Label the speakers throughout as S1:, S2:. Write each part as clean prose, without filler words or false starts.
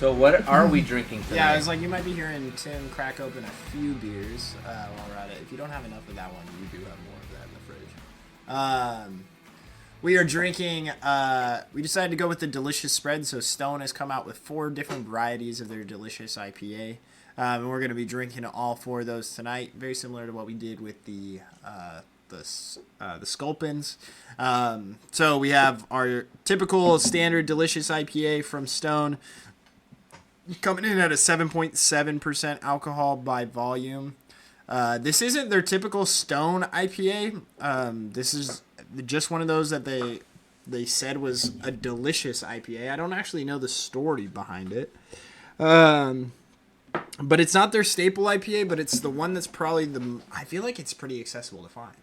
S1: So what are we drinking tonight?
S2: Yeah, I was like, you might be hearing Tim crack open a few beers while we're at it. If you don't have enough of that one, you do have more of that in the fridge. We are drinking, we decided to go with the Delicious spread, so Stone has come out with 4 different varieties of their Delicious IPA. And we're going to be drinking all 4 of those tonight, very similar to what we did with the Sculpins. So we have our typical standard Delicious IPA from Stone, coming in at a 7.7% alcohol by volume. This isn't their typical Stone IPA. This is just one of those that they said was a delicious IPA. I don't actually know the story behind it. But it's not their staple IPA, but it's the one that's probably I feel like it's pretty accessible to find.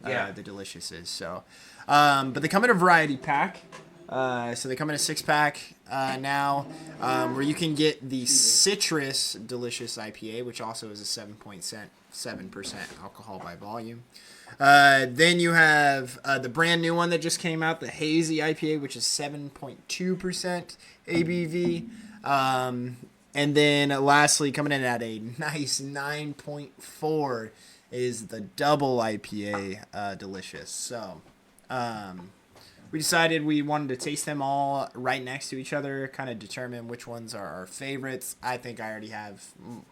S1: Yeah.
S2: The Delicious is. So, but they come in a variety pack. So they come in a 6-pack now, where you can get the Citrus Delicious IPA, which also is a 7.7% alcohol by volume. Then you have the brand new one that just came out, the Hazy IPA, which is 7.2% ABV. And then lastly, coming in at a nice 9.4 is the Double IPA Delicious. So we decided we wanted to taste them all right next to each other, kind of determine which ones are our favorites. I think I already have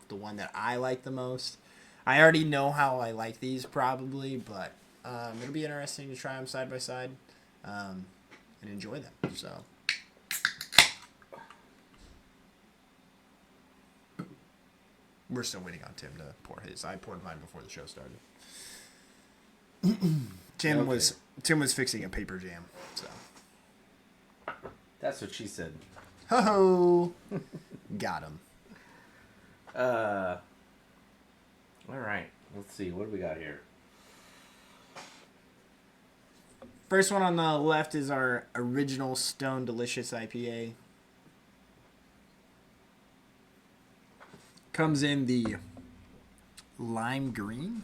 S2: the one that I like the most. I already know how I like these probably, but it'll be interesting to try them side by side and enjoy them. So. We're still waiting on Tim to pour his. I poured mine before the show started. Tim was fixing a paper jam, so.
S1: That's what she said.
S2: Ho-ho! Got him.
S1: All right. Let's see. What do we got here?
S2: First one on the left is our original Stone Delicious IPA. Comes in the lime green.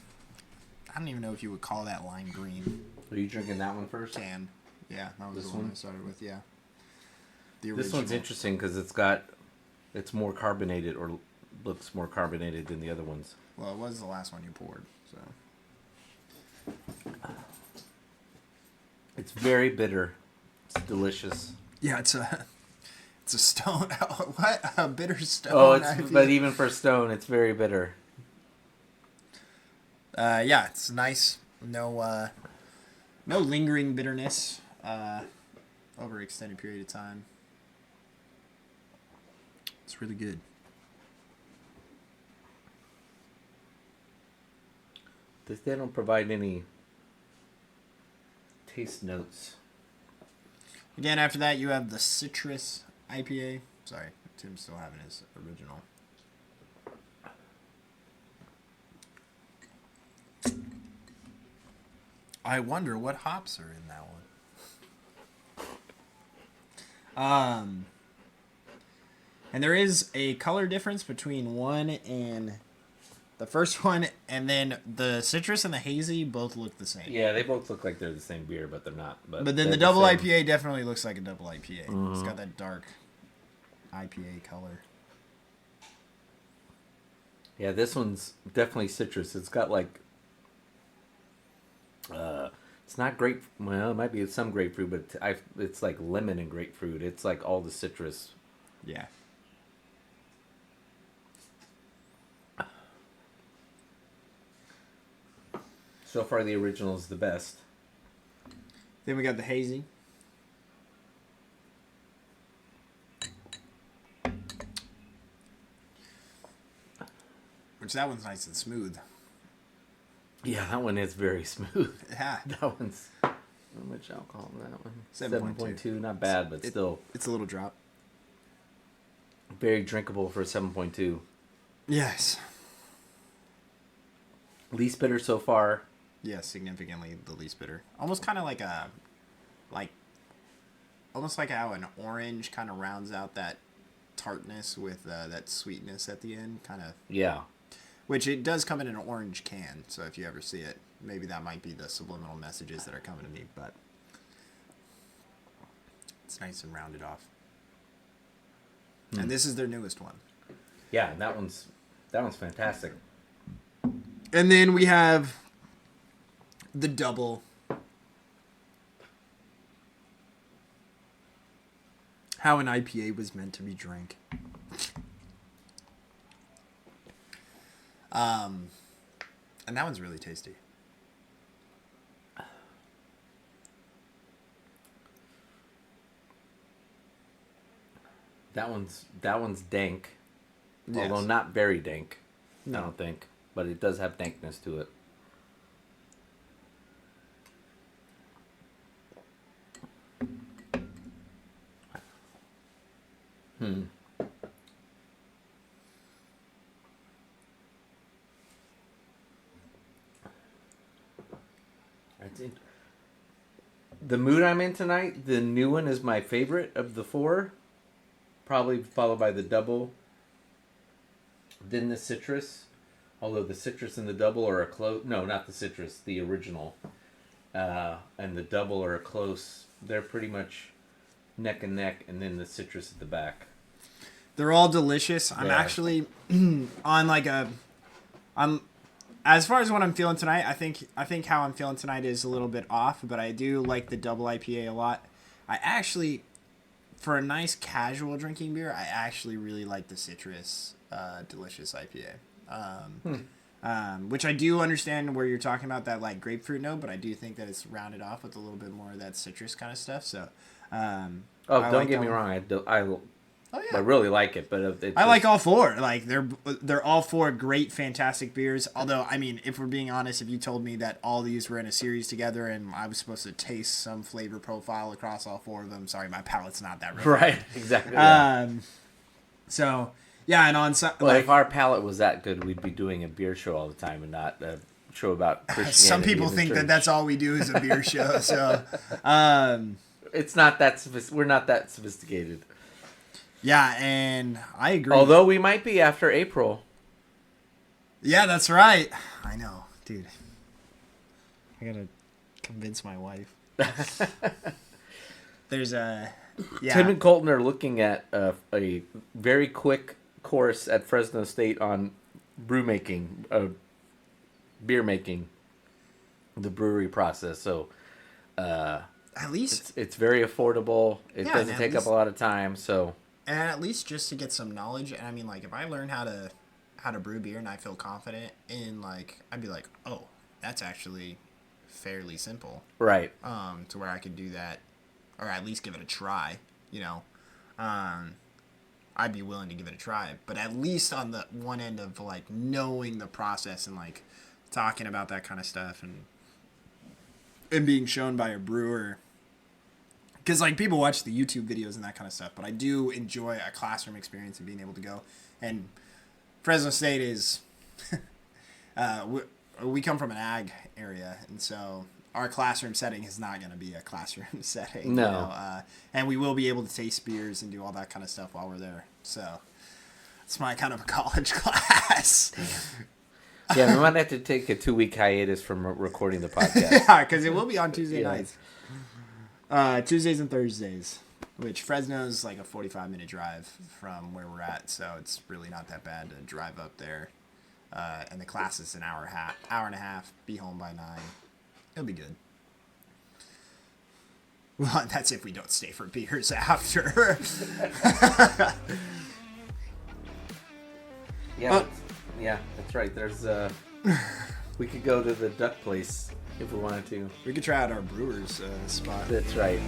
S2: I don't even know if you would call that lime green.
S1: Are you drinking that one first?
S2: Tan. Yeah, that was
S1: This
S2: the one
S1: one?
S2: I started with, yeah. The
S1: This one's interesting because it's more carbonated, or looks more carbonated than the other ones.
S2: Well, it was the last one you poured, so.
S1: It's very bitter. It's delicious.
S2: Yeah, it's a Stone. What? A bitter Stone.
S1: Oh,
S2: IPA.
S1: but even for Stone, it's very bitter.
S2: Yeah, it's nice. No lingering bitterness over an extended period of time. It's really good.
S1: They don't provide any taste notes.
S2: Again, after that, you have the Citrus IPA. Sorry, Tim's still having his original. I wonder what hops are in that one. And there is a color difference between one and the first one, and then the Citrus and the Hazy both look the same.
S1: Yeah, they both look like they're the same beer, but they're not.
S2: But then the Double IPA definitely looks like a Double IPA.
S1: Mm-hmm.
S2: It's got that dark IPA color.
S1: Yeah, this one's definitely citrus. It's got like, it's not grape. Well, it might be some grapefruit, but it's like lemon and grapefruit. It's like all the citrus.
S2: Yeah.
S1: So far, the original is the best.
S2: Then we got the Hazy. Which that one's nice and smooth.
S1: Yeah, that one is very smooth.
S2: Yeah.
S1: That one's... How much alcohol in that one? 7.2. Not bad, but still...
S2: It's a little drop.
S1: Very drinkable for a 7.2.
S2: Yes.
S1: Least bitter so far.
S2: Yeah, significantly the least bitter. Almost kind of like almost like how an orange kind of rounds out that tartness with that sweetness at the end, kind of.
S1: Yeah.
S2: Which it does come in an orange can, so if you ever see it, maybe that might be the subliminal messages that are coming to me, but it's nice and rounded off. And this is their newest one.
S1: Yeah, that one's fantastic.
S2: And then we have the double. How an IPA was meant to be drank. And that one's really tasty.
S1: That one's dank.
S2: Yes.
S1: Although not very dank,
S2: No.
S1: I don't think. But it does have dankness to it. I think the mood I'm in tonight, the new one is my favorite of the four. Probably followed by the double. Then the citrus. Although the citrus and the double are a close... No, not the citrus. The original. And the double are a close... They're pretty much neck and neck. And then the citrus at the back.
S2: They're all delicious. I'm actually on like a... As far as what I'm feeling tonight, I think how I'm feeling tonight is a little bit off. But I do like the double IPA a lot. I actually... For a nice casual drinking beer, I actually really like the Citrus Delicious IPA. Which I do understand where you're talking about that like grapefruit note, but I do think that it's rounded off with a little bit more of that citrus kind of stuff. So,
S1: don't get me wrong. I really like it, but
S2: I like all four. Like they're all four great, fantastic beers. Although, I mean, if we're being honest, if you told me that all these were in a series together and I was supposed to taste some flavor profile across all four of them, sorry, my palate's not that
S1: right. Exactly. Yeah.
S2: So yeah, and on
S1: well, if our palate was that good, we'd be doing a beer show all the time and not a show about Christianity.
S2: Some people think that that's all we do is a beer show. So
S1: it's not that we're not that sophisticated.
S2: Yeah, and I agree.
S1: Although we might be after April.
S2: Yeah, that's right. I know, dude. I gotta convince my wife. There's a... Yeah.
S1: Tim and Colton are looking at a very quick course at Fresno State on beer making, the brewery process. So,
S2: at least
S1: it's very affordable. It doesn't take up a lot of time. So,
S2: and at least just to get some knowledge. And I mean, like, if I learn how to brew beer and I feel confident in, like, I'd be like, oh, that's actually fairly simple,
S1: right?
S2: To where I could do that, or at least give it a try. You know, I'd be willing to give it a try. But at least on the one end of like knowing the process and like talking about that kind of stuff and being shown by a brewer. Because, like, people watch the YouTube videos and that kind of stuff, but I do enjoy a classroom experience and being able to go. And Fresno State is... we come from an ag area, and so our classroom setting is not going to be a classroom setting.
S1: No.
S2: You know? And we will be able to taste beers and do all that kind of stuff while we're there. So it's my kind of a college class.
S1: Yeah, we might have to take a 2-week hiatus from recording the podcast.
S2: Yeah, because it will be on Tuesday nights. Tuesdays and Thursdays, which Fresno's like a 45-minute drive from where we're at, so it's really not that bad to drive up there. And the class is an hour and a half, be home by 9. It'll be good. Well, that's if we don't stay for beers after.
S1: Yeah, that's right. There's we could go to the duck place if we wanted to.
S2: We could try out our brewer's spot.
S1: That's right.